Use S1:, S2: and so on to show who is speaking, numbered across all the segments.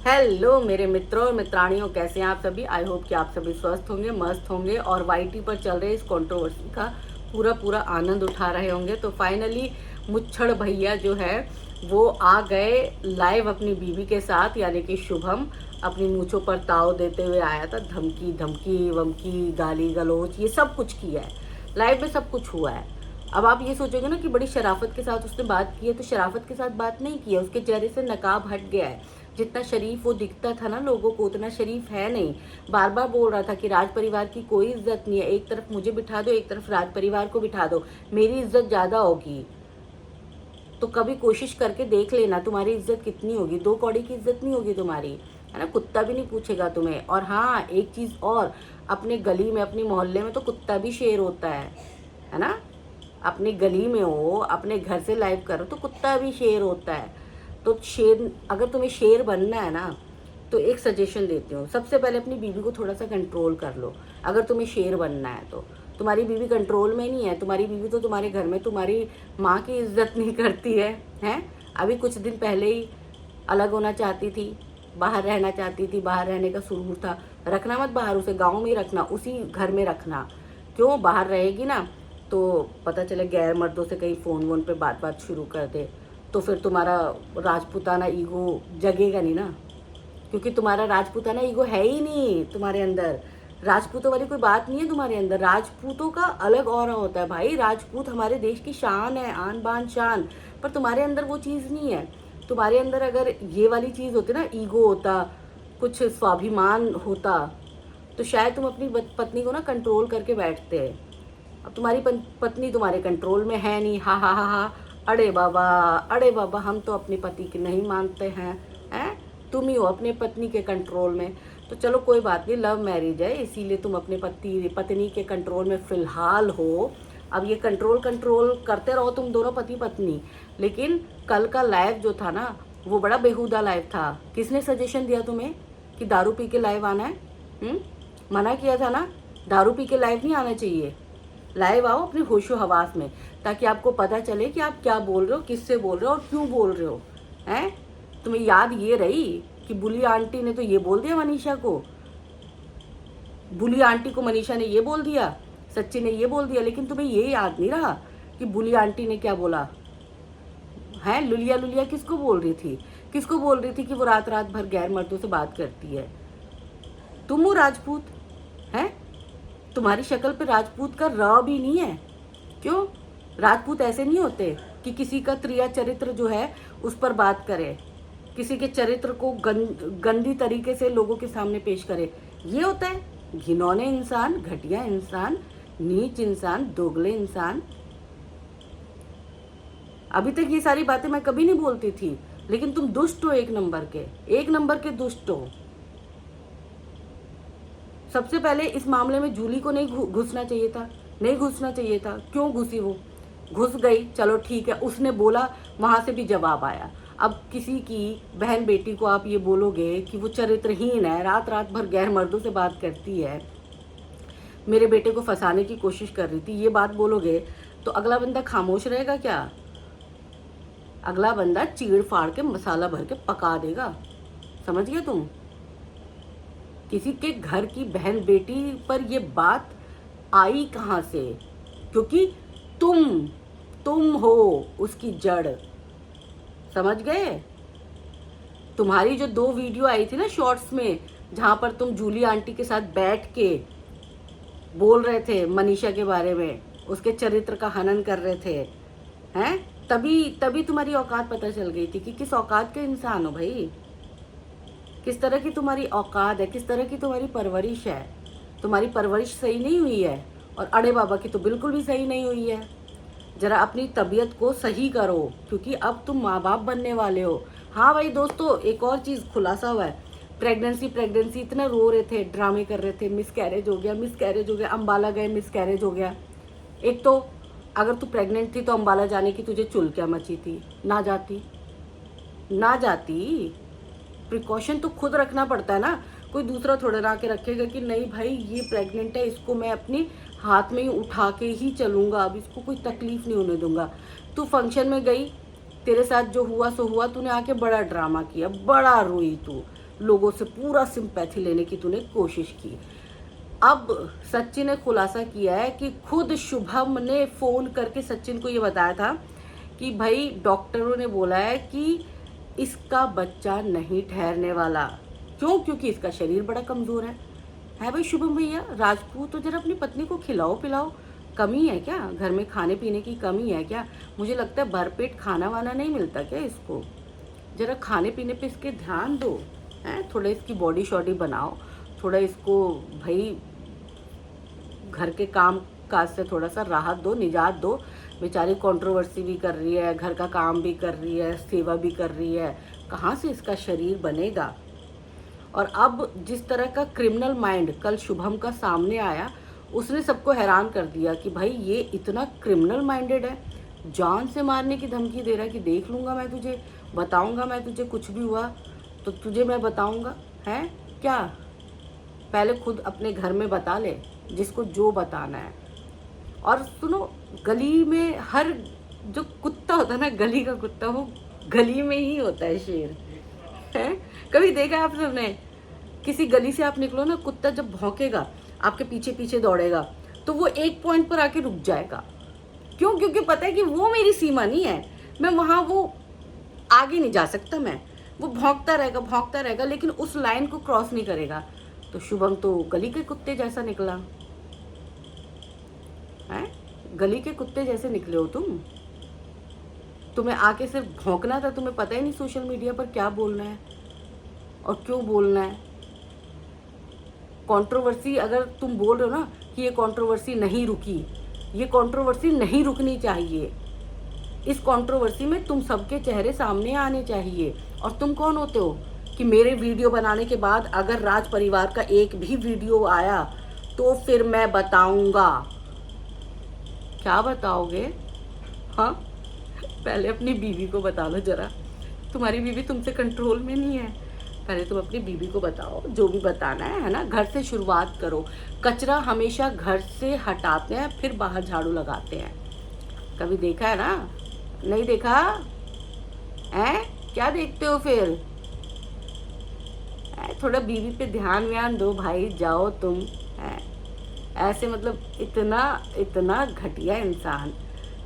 S1: Hello मेरे मित्रों और मित्राणियों, कैसे हैं आप सभी। आई होप कि आप सभी स्वस्थ होंगे, मस्त होंगे और वाईटी पर चल रहे इस कंट्रोवर्सी का पूरा पूरा आनंद उठा रहे होंगे। तो फाइनली मुच्छड़ भैया जो है वो आ गए लाइव अपनी बीवी के साथ, यानी कि शुभम अपनी मूंछों पर ताव देते हुए आया था। धमकी धमकी वमकी गाली गलोच ये सब कुछ किया है, लाइव में सब कुछ हुआ है। अब आप ये सोचोगे ना कि बड़ी शराफत के साथ उसने बात की है, तो शराफत के साथ बात नहीं की है, उसके चेहरे से नकाब हट गया है। जितना शरीफ वो दिखता था ना लोगों को, उतना शरीफ है नहीं। बार बार बोल रहा था कि राज परिवार की कोई इज्जत नहीं है, एक तरफ मुझे बिठा दो, एक तरफ राज परिवार को बिठा दो, मेरी इज्जत ज्यादा होगी। तो कभी कोशिश करके देख लेना तुम्हारी इज्जत कितनी होगी। 2 कौड़ी की इज्जत नहीं होगी तुम्हारी, है ना। कुत्ता भी नहीं पूछेगा तुम्हें। और हाँ, एक चीज और, अपने गली में अपनी मोहल्ले में तो कुत्ता भी शेर होता है ना। अपनी गली में हो, अपने घर से लाइव करो तो कुत्ता भी शेर होता है। तो शेर, अगर तुम्हें शेर बनना है ना, तो एक सजेशन देती हूँ, सबसे पहले अपनी बीवी को थोड़ा सा कंट्रोल कर लो। अगर तुम्हें शेर बनना है तो तुम्हारी बीवी कंट्रोल में नहीं है। तुम्हारी बीवी तो तुम्हारे घर में तुम्हारी माँ की इज्जत नहीं करती है, हैं। अभी कुछ दिन पहले ही अलग होना चाहती थी, बाहर रहना चाहती थी, बाहर रहने का सुरूर था। रखना मत बाहर, उसे गाँव में ही रखना, उसी घर में रखना। क्यों, बाहर रहेगी ना तो पता चले गैर मर्दों से कहीं फ़ोन वोन पे बात शुरू कर दे, तो फिर तुम्हारा राजपूताना ईगो जगेगा नहीं ना। क्योंकि तुम्हारा राजपूताना ईगो है ही नहीं तुम्हारे अंदर। राजपूतों वाली कोई बात नहीं है तुम्हारे अंदर। राजपूतों का अलग ऑरा होता है भाई। राजपूत हमारे देश की शान है, आन बान शान। पर तुम्हारे अंदर वो चीज़ नहीं है। तुम्हारे अंदर अगर ये वाली चीज़ होती ना, ईगो होता, कुछ स्वाभिमान होता, तो शायद तुम अपनी पत्नी को ना कंट्रोल करके बैठते। अब तुम्हारी पत्नी तुम्हारे कंट्रोल में है नहीं। हा हा हा हा, अरे बाबा, अरे बाबा, हम तो अपनी पति की नहीं मानते हैं। तुम ही हो अपने पत्नी के कंट्रोल में। तो चलो कोई बात नहीं, लव मैरिज है, इसीलिए तुम अपने पत्नी के कंट्रोल में फिलहाल हो। अब ये कंट्रोल कंट्रोल करते रहो तुम दोनों पति पत्नी। लेकिन कल का लाइव जो था ना, वो बड़ा बेहुदा लाइव था। किसने सजेशन दिया तुम्हें कि दारू पी के लाइव आना है? मना किया था ना, दारू पी के लाइव नहीं आना चाहिए। लाइव आओ अपने होशो हवास में, ताकि आपको पता चले कि आप क्या बोल रहे हो, किससे बोल रहे हो और क्यों बोल रहे हो, हैं। तुम्हें याद ये रही कि बुली आंटी ने तो ये बोल दिया मनीषा को, बुली आंटी को मनीषा ने ये बोल दिया, सच्ची ने ये बोल दिया, लेकिन तुम्हें ये याद नहीं रहा कि बुली आंटी ने क्या बोला है। लुलिया लुलिया किसको बोल रही थी, किसको बोल रही थी कि वो रात रात भर गैर मर्दों से बात करती है। तुम हो राजपूत, हैं। तुम्हारी शक्ल पे राजपूत का र भी नहीं है। क्यों, राजपूत ऐसे नहीं होते कि किसी का त्रिया चरित्र जो है उस पर बात करे, किसी के चरित्र को गंदी तरीके से लोगों के सामने पेश करे। ये होता है घिनौने इंसान, घटिया इंसान, नीच इंसान, दोगले इंसान। अभी तक ये सारी बातें मैं कभी नहीं बोलती थी, लेकिन तुम दुष्ट हो, एक नंबर के दुष्ट हो। सबसे पहले इस मामले में जूली को नहीं घुसना चाहिए था, नहीं घुसना चाहिए था। क्यों घुसी वो? घुस गई, चलो ठीक है, उसने बोला, वहां से भी जवाब आया। अब किसी की बहन बेटी को आप ये बोलोगे कि वो चरित्रहीन है, रात रात भर गैर मर्दों से बात करती है, मेरे बेटे को फंसाने की कोशिश कर रही थी, ये बात बोलोगे तो अगला बंदा खामोश रहेगा क्या? अगला बंदा चीड़ फाड़ के मसाला भर के पका देगा। समझ गए तुम? किसी के घर की बहन बेटी पर ये बात आई कहाँ से? क्योंकि तुम हो उसकी जड़। समझ गए? तुम्हारी जो 2 वीडियो आई थी ना शॉर्ट्स में, जहां पर तुम जूली आंटी के साथ बैठ के बोल रहे थे मनीषा के बारे में, उसके चरित्र का हनन कर रहे थे, हैं, तभी तुम्हारी औकात पता चल गई थी कि किस औकात के इंसान हो भाई, किस तरह की तुम्हारी औकात है, किस तरह की तुम्हारी परवरिश है। तुम्हारी परवरिश सही नहीं हुई है, और अड़े बाबा की तो बिल्कुल भी सही नहीं हुई है। जरा अपनी तबीयत को सही करो, क्योंकि अब तुम माँ बाप बनने वाले हो। हाँ भाई दोस्तों, एक और चीज़ खुलासा हुआ है। प्रेगनेंसी इतना रो रहे थे, ड्रामे कर रहे थे, मिसकैरेज हो गया, अम्बाला गए, मिसकैरेज हो गया। एक तो अगर तू प्रेग्नेंट थी तो अम्बाला जाने की तुझे चुल क्या मची थी? ना जाती। प्रिकॉशन तो खुद रखना पड़ता है ना, कोई दूसरा थोड़ा ना के रखेगा कि नहीं भाई ये प्रेग्नेंट है, इसको मैं अपने हाथ में ही उठा के ही चलूंगा, अब इसको कोई तकलीफ नहीं होने दूंगा। तू फंक्शन में गई, तेरे साथ जो हुआ सो हुआ, तूने आके बड़ा ड्रामा किया, बड़ा रोई तू, लोगों से पूरा सिंपैथी लेने की तूने कोशिश की। अब सचिन ने खुलासा किया है कि खुद शुभम ने फ़ोन करके सचिन को ये बताया था कि भाई डॉक्टरों ने बोला है कि इसका बच्चा नहीं ठहरने वाला। क्यों? क्योंकि इसका शरीर बड़ा कमज़ोर है भाई शुभम भैया राजपूत। तो जरा अपनी पत्नी को खिलाओ पिलाओ, कमी है क्या घर में? खाने पीने की कमी है क्या? मुझे लगता है भरपेट खाना वाना नहीं मिलता क्या इसको? जरा खाने पीने पे इसके ध्यान दो, हैं? थोड़ा इसकी बॉडी शॉडी बनाओ, थोड़ा इसको भाई घर के काम काज से थोड़ा सा राहत दो, निजात दो। बेचारी कंट्रोवर्सी भी कर रही है, घर का काम भी कर रही है, सेवा भी कर रही है, कहाँ से इसका शरीर बनेगा? और अब जिस तरह का क्रिमिनल माइंड कल शुभम का सामने आया, उसने सबको हैरान कर दिया कि भाई ये इतना क्रिमिनल माइंडेड है, जान से मारने की धमकी दे रहा है कि देख लूँगा मैं तुझे, बताऊँगा मैं तुझे, कुछ भी हुआ तो तुझे मैं बताऊँगा। है क्या? पहले खुद अपने घर में बता ले जिसको जो बताना है। और सुनो, गली में हर जो कुत्ता होता है ना, गली का कुत्ता, वो गली में ही होता है शेर। है कभी देखा है आप सबने? किसी गली से आप निकलो ना, कुत्ता जब भौंकेगा आपके पीछे पीछे दौड़ेगा तो वो एक पॉइंट पर आके रुक जाएगा। क्यों? क्योंकि पता है कि वो मेरी सीमा नहीं है, मैं वहाँ वो आगे नहीं जा सकता। मैं वो भौंकता रहेगा लेकिन उस लाइन को क्रॉस नहीं करेगा। तो शुभम तो गली के कुत्ते जैसा निकला है, गली के कुत्ते जैसे निकले हो तुम। तुम्हें आके सिर्फ भौंकना था, तुम्हें पता ही नहीं सोशल मीडिया पर क्या बोलना है और क्यों बोलना है। कंट्रोवर्सी अगर तुम बोल रहे हो ना कि ये कंट्रोवर्सी नहीं रुकी, ये कंट्रोवर्सी नहीं रुकनी चाहिए। इस कंट्रोवर्सी में तुम सबके चेहरे सामने आने चाहिए। और तुम कौन होते हो कि मेरे वीडियो बनाने के बाद अगर राज परिवार का एक भी वीडियो आया तो फिर मैं बताऊंगा? क्या बताओगे? हाँ, पहले अपनी बीवी को बता लो जरा। तुम्हारी बीवी तुमसे कंट्रोल में नहीं है। पहले तुम अपनी बीवी को बताओ जो भी बताना है ना। घर से शुरुआत करो। कचरा हमेशा घर से हटाते हैं, फिर बाहर झाड़ू लगाते हैं। कभी देखा है ना? नहीं देखा है? क्या देखते हो फिर? थोड़ा बीवी पे ध्यान व्यान दो भाई, जाओ तुम। ऐसे मतलब इतना घटिया इंसान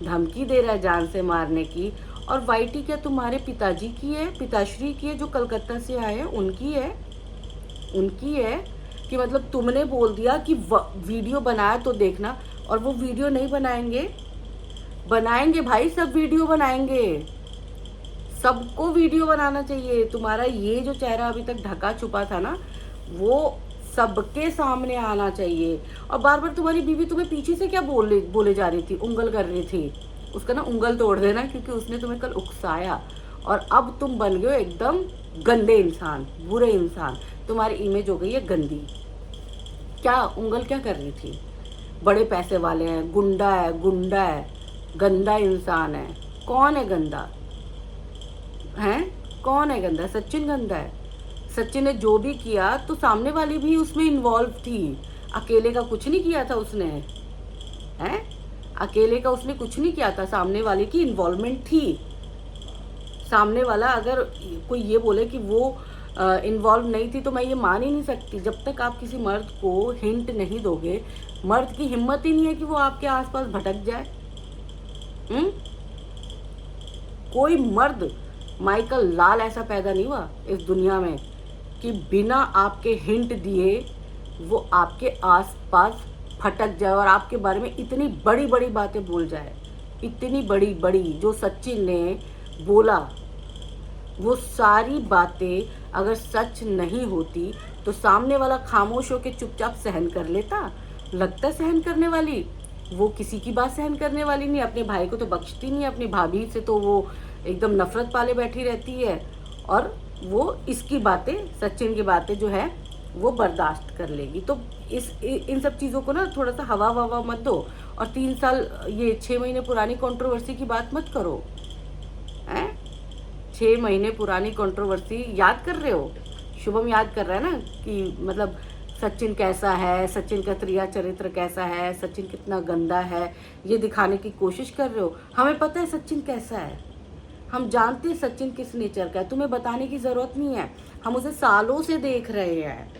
S1: धमकी दे रहा है जान से मारने की। और वाईटी क्या तुम्हारे पिताजी की है, पिताश्री की है, जो कलकत्ता से आए हैं उनकी है कि मतलब तुमने बोल दिया कि वीडियो बनाया तो देखना, और वो वीडियो नहीं बनाएंगे भाई, सब वीडियो बनाएंगे। सबको वीडियो बनाना चाहिए। तुम्हारा ये जो चेहरा अभी तक ढका छुपा था ना, वो सबके सामने आना चाहिए। और बार बार तुम्हारी बीवी तुम्हें पीछे से क्या बोले जा रही थी, उंगल कर रही थी। उसका ना उंगल तोड़ देना, क्योंकि उसने तुम्हें कल उकसाया और अब तुम बन गए हो एकदम गंदे इंसान, बुरे इंसान। तुम्हारी इमेज हो गई है गंदी। क्या उंगल क्या कर रही थी? बड़े पैसे वाले हैं, गुंडा है, गंदा इंसान है। कौन है गंदा? हैं? कौन है गंदा? सचिन गंदा है। सचिन ने जो भी किया तो सामने वाली भी उसमें इन्वॉल्व थी। अकेले का कुछ नहीं किया था उसने, हैं? अकेले का उसने कुछ नहीं किया था, सामने वाले की इन्वॉल्वमेंट थी। सामने वाला अगर कोई ये बोले कि वो इन्वॉल्व नहीं थी तो मैं ये मान ही नहीं सकती। जब तक आप किसी मर्द को हिंट नहीं दोगे, मर्द की हिम्मत ही नहीं है कि वो आपके आसपास भटक जाए। कोई मर्द माइकल लाल ऐसा पैदा नहीं हुआ इस दुनिया में कि बिना आपके हिंट दिए वो आपके आसपास भटक जाए और आपके बारे में इतनी बड़ी बड़ी बातें बोल जाए। इतनी बड़ी बड़ी जो सचिन ने बोला, वो सारी बातें अगर सच नहीं होती तो सामने वाला खामोश होकर चुपचाप सहन कर लेता। लगता सहन करने वाली, वो किसी की बात सहन करने वाली नहीं। अपने भाई को तो बख्शती नहीं, अपनी भाभी से तो वो एकदम नफरत पाले बैठी रहती है, और वो इसकी बातें, सचिन की बातें जो है वो बर्दाश्त कर लेगी। तो इन सब चीज़ों को ना थोड़ा सा हवा मत दो। और 3 साल, ये 6 महीने पुरानी कंट्रोवर्सी की बात मत करो। 6 महीने पुरानी कंट्रोवर्सी याद कर रहे हो? शुभम याद कर रहा है ना कि मतलब सचिन कैसा है, सचिन का क्रिया चरित्र कैसा है, सचिन कितना गंदा है, ये दिखाने की कोशिश कर रहे हो। हमें पता है सचिन कैसा है, हम जानते हैं सचिन किस नेचर का है, तुम्हें बताने की ज़रूरत नहीं है। हम उसे सालों से देख रहे हैं,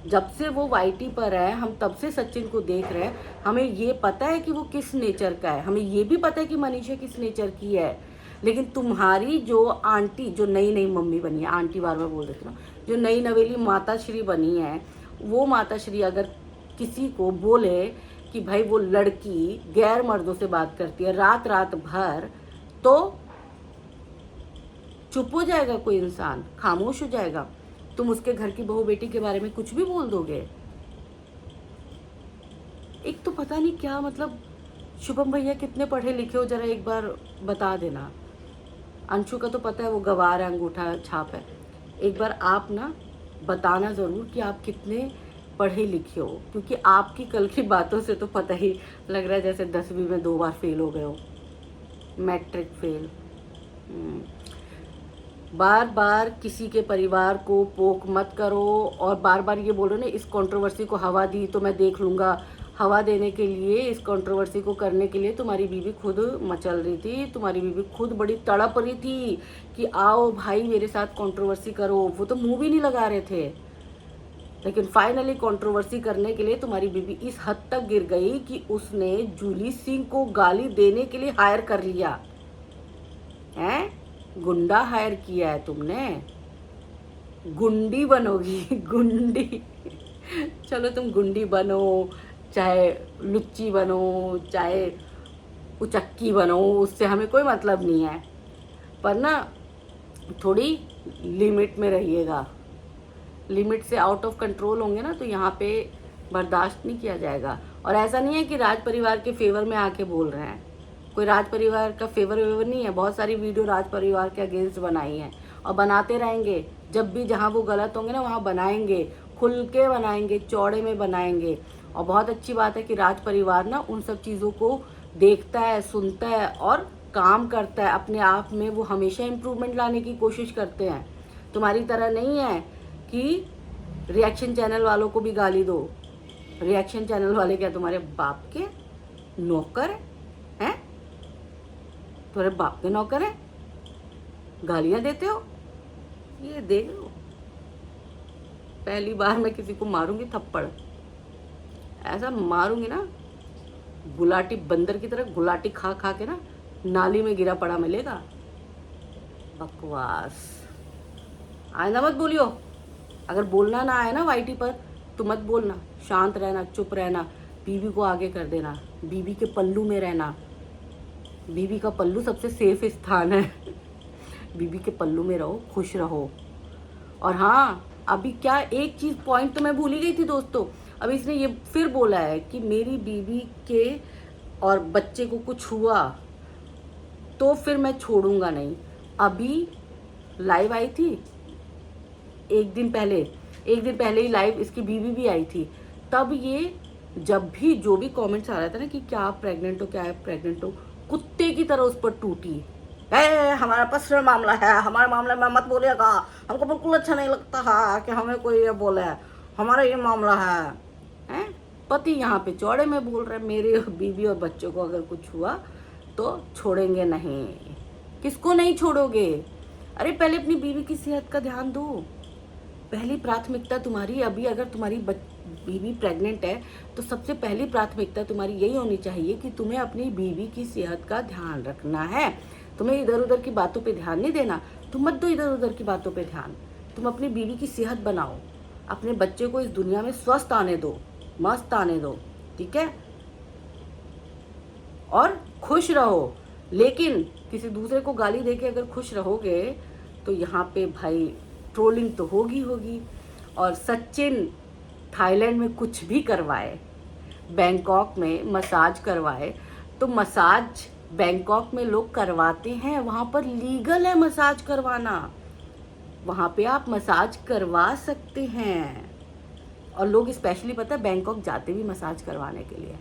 S1: जब से वो वाईटी पर है हम तब से सचिन को देख रहे हैं। हमें ये पता है कि वो किस नेचर का है, हमें ये भी पता है कि मनीषा किस नेचर की है। लेकिन तुम्हारी जो आंटी, जो नई नई मम्मी बनी है, आंटी बार बार बोल देती ना, जो नई नवेली माता श्री बनी है, वो माता श्री अगर किसी को बोले कि भाई वो लड़की गैर मर्दों से बात करती है रात रात भर, तो चुप हो जाएगा कोई इंसान, खामोश हो जाएगा। तुम उसके घर की बहू बेटी के बारे में कुछ भी बोल दोगे। एक तो पता नहीं क्या मतलब, शुभम भैया कितने पढ़े लिखे हो जरा एक बार बता देना। अंशु का तो पता है वो गवार है, अंगूठा छाप है। एक बार आप ना बताना ज़रूर कि आप कितने पढ़े लिखे हो, क्योंकि आपकी कल की बातों से तो पता ही लग रहा है जैसे 10वीं में 2 बार फेल हो गए हो, मैट्रिक फेल। बार बार किसी के परिवार को पोक मत करो, और बार बार ये बोलो ना इस कंट्रोवर्सी को हवा दी तो मैं देख लूँगा। हवा देने के लिए, इस कंट्रोवर्सी को करने के लिए तुम्हारी बीवी खुद मचल रही थी, तुम्हारी बीवी खुद बड़ी तड़प रही थी कि आओ भाई मेरे साथ कंट्रोवर्सी करो। वो तो मुंह भी नहीं लगा रहे थे, लेकिन फाइनली कंट्रोवर्सी करने के लिए तुम्हारी बीवी इस हद तक गिर गई कि उसने जूली सिंह को गाली देने के लिए हायर कर लिया है। गुंडा हायर किया है तुमने, गुंडी बनोगी गुंडी। चलो तुम गुंडी बनो, चाहे लुच्ची बनो, चाहे उचक्की बनो, उससे हमें कोई मतलब नहीं है, पर ना थोड़ी लिमिट में रहिएगा। लिमिट से आउट ऑफ कंट्रोल होंगे ना तो यहाँ पे बर्दाश्त नहीं किया जाएगा। और ऐसा नहीं है कि राज परिवार के फेवर में आके बोल रहे हैं, कोई राज परिवार का फेवर वेवर नहीं है। बहुत सारी वीडियो राज परिवार के अगेंस्ट बनाई हैं और बनाते रहेंगे। जब भी जहाँ वो गलत होंगे ना वहाँ बनाएंगे, खुल के बनाएंगे, चौड़े में बनाएंगे। और बहुत अच्छी बात है कि राज परिवार ना उन सब चीज़ों को देखता है, सुनता है और काम करता है अपने आप में। वो हमेशा इम्प्रूवमेंट लाने की कोशिश करते हैं। तुम्हारी तरह नहीं है कि रिएक्शन चैनल वालों को भी गाली दो। रिएक्शन चैनल वाले क्या तुम्हारे बाप के नौकर हैं? तुम्हारे बाप के नौकर हैं, गालियां देते हो? ये देख लो, पहली बार मैं किसी को मारूंगी थप्पड़, ऐसा मारूंगी ना गुलाटी बंदर की तरह, गुलाटी खा खा के ना नाली में गिरा पड़ा मिलेगा। बकवास, आइंदा मत बोलियो। अगर बोलना ना आए ना वाईटी पर तो मत बोलना, शांत रहना, चुप रहना, बीवी को आगे कर देना, बीवी के पल्लू में रहना। बीवी का पल्लू सबसे सेफ स्थान है। बीवी के पल्लू में रहो, खुश रहो। और हाँ, अभी क्या एक चीज़ पॉइंट तो मैं भूल ही गई थी दोस्तों। अभी इसने ये फिर बोला है कि मेरी बीवी के और बच्चे को कुछ हुआ तो फिर मैं छोड़ूंगा नहीं। अभी लाइव आई थी एक दिन पहले ही लाइव इसकी बीवी भी आई थी। तब ये जब भी जो भी कमेंट्स आ रहा था ना कि क्या आप प्रेग्नेंट हो, क्या आप प्रेग्नेंट हो, कुत्ते की तरह उस पर टूटी। हमारा पर्सनल मामला है, हमारे मामले में मत बोलिएगा, हमको बिल्कुल अच्छा नहीं लगता है कि हमें कोई ये बोले, हमारा ये मामला है। पति यहाँ पे चौड़े में बोल रहे, मेरे बीवी और बच्चों को अगर कुछ हुआ तो छोड़ेंगे नहीं। किसको नहीं छोड़ोगे? अरे पहले अपनी बीवी की सेहत का ध्यान दो, पहली प्राथमिकता तुम्हारी। अभी अगर तुम्हारी बीवी प्रेग्नेंट है तो सबसे पहली प्राथमिकता तुम्हारी यही होनी चाहिए कि तुम्हें अपनी बीवी की सेहत का ध्यान रखना है। तुम्हें इधर उधर की बातों पे ध्यान नहीं देना। तुम मत दो इधर उधर की बातों पे ध्यान, तुम अपनी बीवी की सेहत बनाओ, अपने बच्चे को इस दुनिया में स्वस्थ आने दो, मस्त आने दो, ठीक है? और खुश रहो। लेकिन किसी दूसरे को गाली देके अगर खुश रहोगे तो यहाँ पे भाई ट्रोलिंग तो होगी। और सचिन थाईलैंड में कुछ भी करवाए, बैंकॉक में मसाज करवाए, तो मसाज बैंकॉक में लोग करवाते हैं, वहाँ पर लीगल है मसाज करवाना, वहाँ पे आप मसाज करवा सकते हैं। और लोग स्पेशली पता है बैंकॉक जाते भी मसाज करवाने के लिए।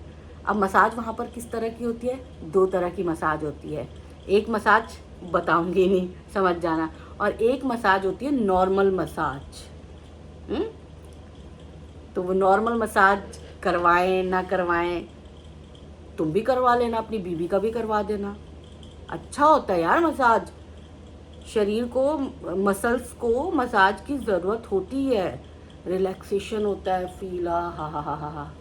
S1: अब मसाज वहाँ पर किस तरह की होती है? 2 तरह की मसाज होती है। एक मसाज बताऊंगी नहीं, समझ जाना, और एक मसाज होती है नॉर्मल मसाज। तो वो नॉर्मल मसाज करवाएं ना करवाएं, तुम भी करवा लेना, अपनी बीवी का भी करवा देना। अच्छा होता है यार मसाज, शरीर को, मसल्स को मसाज की ज़रूरत होती है, रिलैक्सेशन होता है, फील, हा,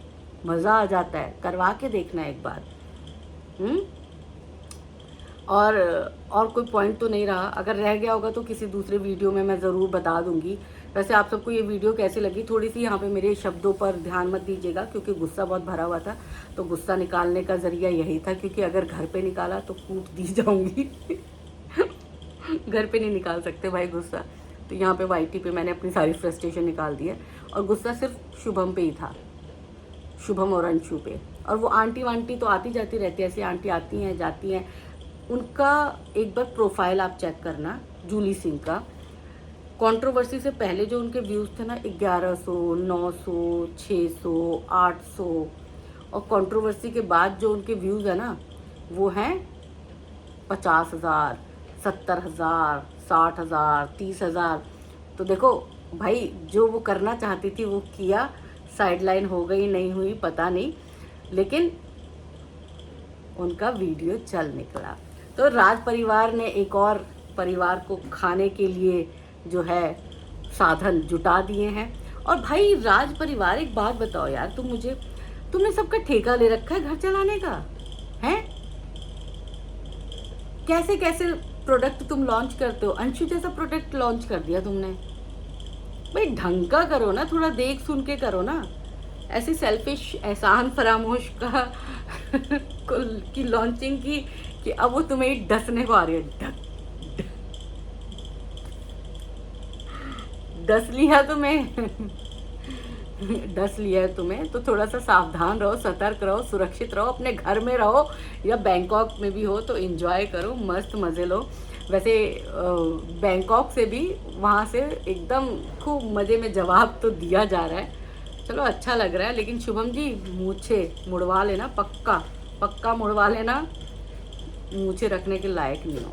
S1: मज़ा आ जाता है, करवा के देखना एक बार। हम्म। और और कोई पॉइंट तो नहीं रहा, अगर रह गया होगा तो किसी दूसरे वीडियो में मैं ज़रूर बता दूंगी। वैसे आप सबको ये वीडियो कैसी लगी, थोड़ी सी यहाँ पे मेरे शब्दों पर ध्यान मत दीजिएगा, क्योंकि गुस्सा बहुत भरा हुआ था, तो गुस्सा निकालने का ज़रिया यही था, क्योंकि अगर घर पे निकाला तो कूट दी जाऊंगी। घर पे नहीं निकाल सकते भाई गुस्सा, तो यहाँ पे वाईटी पे मैंने अपनी सारी फ्रस्ट्रेशन निकाल दी है। और गुस्सा सिर्फ शुभम पे ही था, शुभम और अंशु पे। और वो आंटी वांटी तो आती जाती रहती है, ऐसी आंटी आती हैं जाती हैं, उनका एक बार प्रोफाइल आप चेक करना, जूली सिंह का। कंट्रोवर्सी से पहले जो उनके व्यूज़ थे ना, 1100, 900, 600, 800, और कंट्रोवर्सी के बाद जो उनके व्यूज़ है ना, वो हैं 50,000, 70,000, 60,000, 30,000। तो देखो भाई, जो वो करना चाहती थी वो किया, साइडलाइन हो गई नहीं हुई पता नहीं, लेकिन उनका वीडियो चल निकला। तो राज परिवार ने एक और परिवार को खाने के लिए जो है साधन जुटा दिए हैं। और भाई राज परिवार, एक बात बताओ यार तुम मुझे, तुमने सबका ठेका ले रखा है घर चलाने का, हैं? कैसे कैसे प्रोडक्ट तुम लॉन्च करते हो, अंशु जैसा प्रोडक्ट लॉन्च कर दिया तुमने। भाई ढंग का करो ना, थोड़ा देख सुन के करो ना, ऐसी सेल्फिश एहसान फरामोश का की लॉन्चिंग की कि अब वो तुम्हें डसने को आ रही है। डस लिया तुम्हें। डस लिया है तुम्हें, तो थोड़ा सा सावधान रहो, सतर्क रहो, सुरक्षित रहो, अपने घर में रहो या बैंकॉक में भी हो तो एंजॉय करो, मस्त मज़े लो। वैसे बैंकॉक से भी, वहाँ से एकदम खूब मज़े में जवाब तो दिया जा रहा है, चलो अच्छा लग रहा है। लेकिन शुभम जी मूछे मुड़वा लेना, पक्का पक्का मुड़वा लेना, मूछे रखने के लायक नहीं हो।